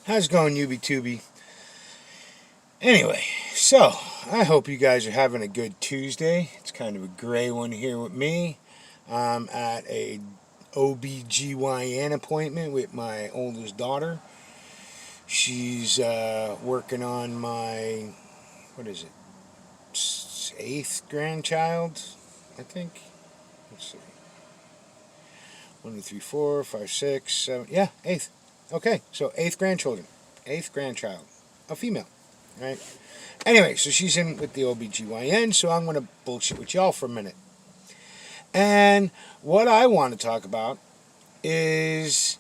How's it going, UB2B? Anyway, so I hope you guys are having a good Tuesday. It's kind of a gray one here with me. I'm at a OBGYN appointment with my oldest daughter. She's working on my, what is it, eighth grandchild, I think. Let's see. 1, 2, 3, 4, 5, 6, 7. Yeah, eighth. Okay, so eighth grandchildren. Eighth grandchild. A female. Right? Anyway, so she's in with the OBGYN, so I'm going to bullshit with y'all for a minute. And what I want to talk about is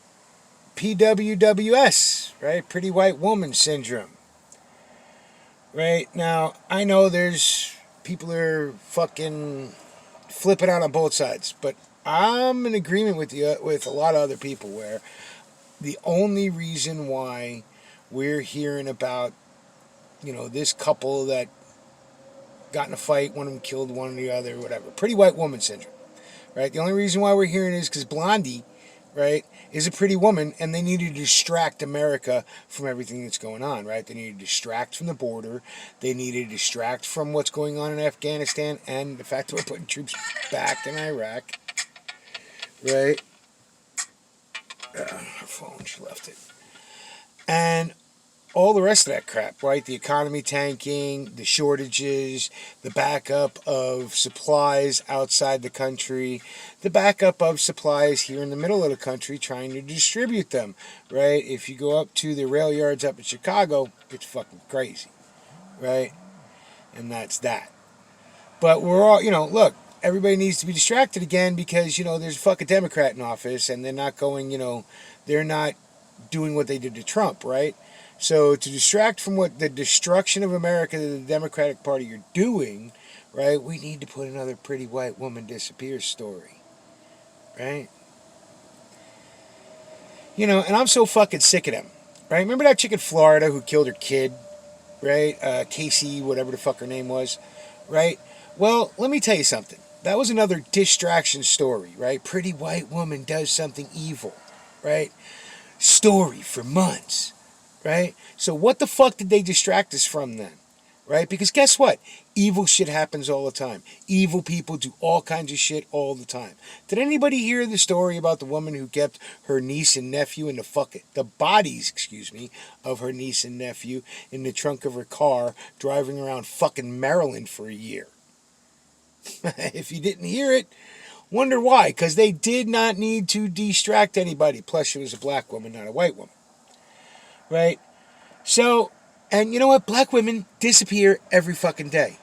PWWS, right? Pretty White Woman Syndrome. Right? Now, I know there's people that are fucking flipping out on both sides, but I'm in agreement with you, with a lot of other people where the only reason why we're hearing about this couple that got in a fight, one of them killed one of the other, whatever. Pretty white woman syndrome, right? The only reason why we're hearing it is because Blondie, right, is a pretty woman, and they need to distract America from everything that's going on, right? They need to distract from the border. They need to distract from what's going on in Afghanistan and the fact that we're putting troops back in Iraq, right? Her phone, she left it. And all the rest of that crap, right? The economy tanking, the shortages, the backup of supplies outside the country, the backup of supplies here in the middle of the country trying to distribute them, right? If you go up to the rail yards up in Chicago, it's fucking crazy, right? And that's that. But we're all, look, everybody needs to be distracted again because, there's a fucking Democrat in office and they're not going, they're not doing what they did to Trump, right? So to distract from what the destruction of America that the Democratic Party are doing, right, we need to put another pretty white woman disappears story, right? And I'm so fucking sick of them, right? Remember that chick in Florida who killed her kid, right? Casey, whatever the fuck her name was, right? Well, let me tell you something. That was another distraction story, right? Pretty white woman does something evil, right? Story for months. Right? So what the fuck did they distract us from then? Right? Because guess what? Evil shit happens all the time. Evil people do all kinds of shit all the time. Did anybody hear the story about the woman who kept her niece and nephew in the bodies, of her niece and nephew in the trunk of her car, driving around fucking Maryland for a year? If you didn't hear it, wonder why. Because they did not need to distract anybody. Plus, she was a black woman, not a white woman. Right? So, and you know what? Black women disappear every fucking day.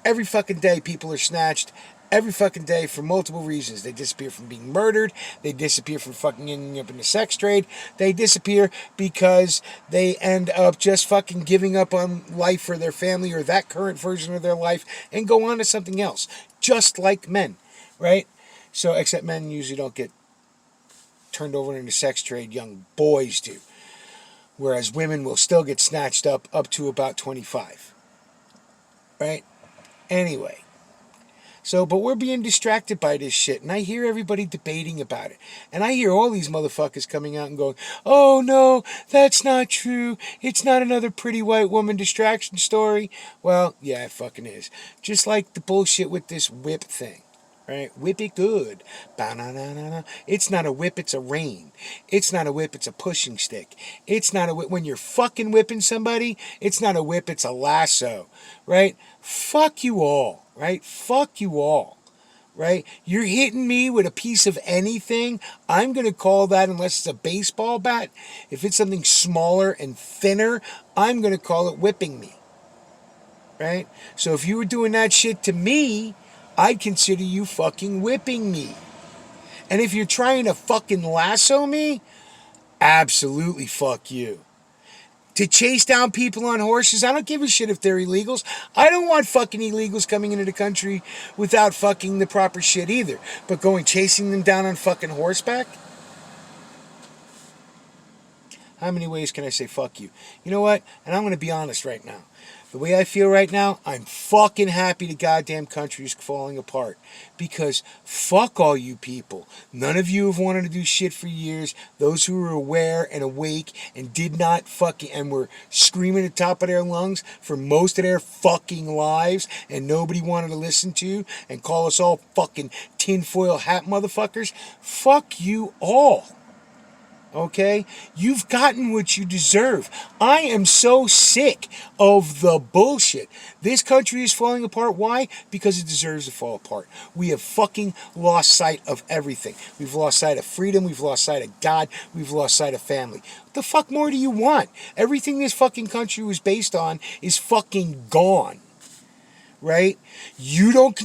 Every fucking day people are snatched. Every fucking day for multiple reasons. They disappear from being murdered. They disappear from fucking ending up in the sex trade. They disappear because they end up just fucking giving up on life for their family or that current version of their life and go on to something else. Just like men. Right? So, except men usually don't get turned over into sex trade. Young boys do. Whereas women will still get snatched up to about 25. Right? Anyway. So, but we're being distracted by this shit. And I hear everybody debating about it. And I hear all these motherfuckers coming out and going, oh no, that's not true. It's not another pretty white woman distraction story. Well, yeah, it fucking is. Just like the bullshit with this whip thing. Right? Whip it good. Ba-na-na-na-na. It's not a whip, it's a rein. It's not a whip, it's a pushing stick. It's not a whip. When you're fucking whipping somebody, it's not a whip, it's a lasso. Right? Fuck you all. Right? Fuck you all. Right? You're hitting me with a piece of anything, I'm going to call that, unless it's a baseball bat, if it's something smaller and thinner, I'm going to call it whipping me. Right? So if you were doing that shit to me, I'd consider you fucking whipping me. And if you're trying to fucking lasso me, absolutely fuck you. To chase down people on horses, I don't give a shit if they're illegals. I don't want fucking illegals coming into the country without fucking the proper shit either. But chasing them down on fucking horseback? How many ways can I say fuck you? You know what? And I'm going to be honest right now. The way I feel right now, I'm fucking happy the goddamn country is falling apart. Because fuck all you people. None of you have wanted to do shit for years. Those who were aware and awake and did not fucking, and were screaming at the top of their lungs for most of their fucking lives, and nobody wanted to listen to, and call us all fucking tinfoil hat motherfuckers. Fuck you all. Okay? You've gotten what you deserve. I am so sick of the bullshit. This country is falling apart. Why? Because it deserves to fall apart. We have fucking lost sight of everything. We've lost sight of freedom. We've lost sight of God. We've lost sight of family. What the fuck more do you want? Everything this fucking country was based on is fucking gone. Right? You don't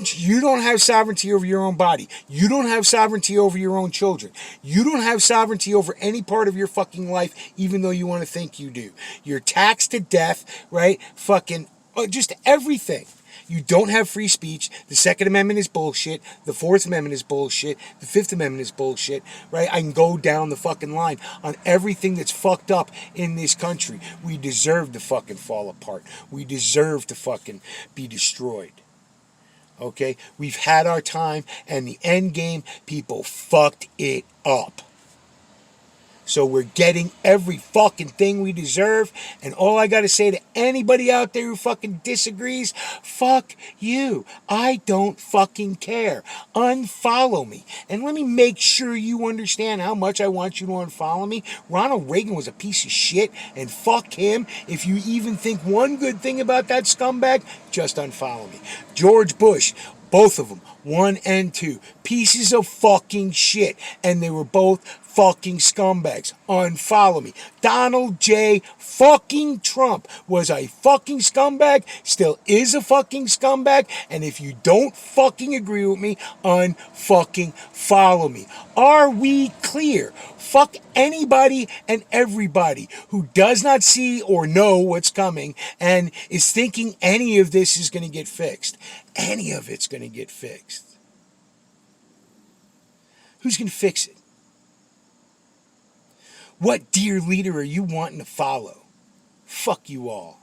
have sovereignty over your own body. You don't have sovereignty over your own children. You don't have sovereignty over any part of your fucking life, even though you want to think you do. You're taxed to death, right? Fucking just everything. You don't have free speech. The Second Amendment is bullshit. The Fourth Amendment is bullshit. The Fifth Amendment is bullshit, right? I can go down the fucking line on everything that's fucked up in this country. We deserve to fucking fall apart. We deserve to fucking be destroyed. Okay? We've had our time, and the end game, people fucked it up. So we're getting every fucking thing we deserve. And all I got to say to anybody out there who fucking disagrees, fuck you. I don't fucking care. Unfollow me. And let me make sure you understand how much I want you to unfollow me. Ronald Reagan was a piece of shit, and fuck him. If you even think one good thing about that scumbag, just unfollow me. George Bush, both of them, 1 and 2, pieces of fucking shit. And they were both fucking scumbags. Unfollow me. Donald J. fucking Trump was a fucking scumbag, still is a fucking scumbag, and if you don't fucking agree with me, unfucking follow me. Are we clear? Fuck anybody and everybody who does not see or know what's coming and is thinking any of this is going to get fixed. Any of it's going to get fixed. Who's going to fix it? What dear leader are you wanting to follow? Fuck you all.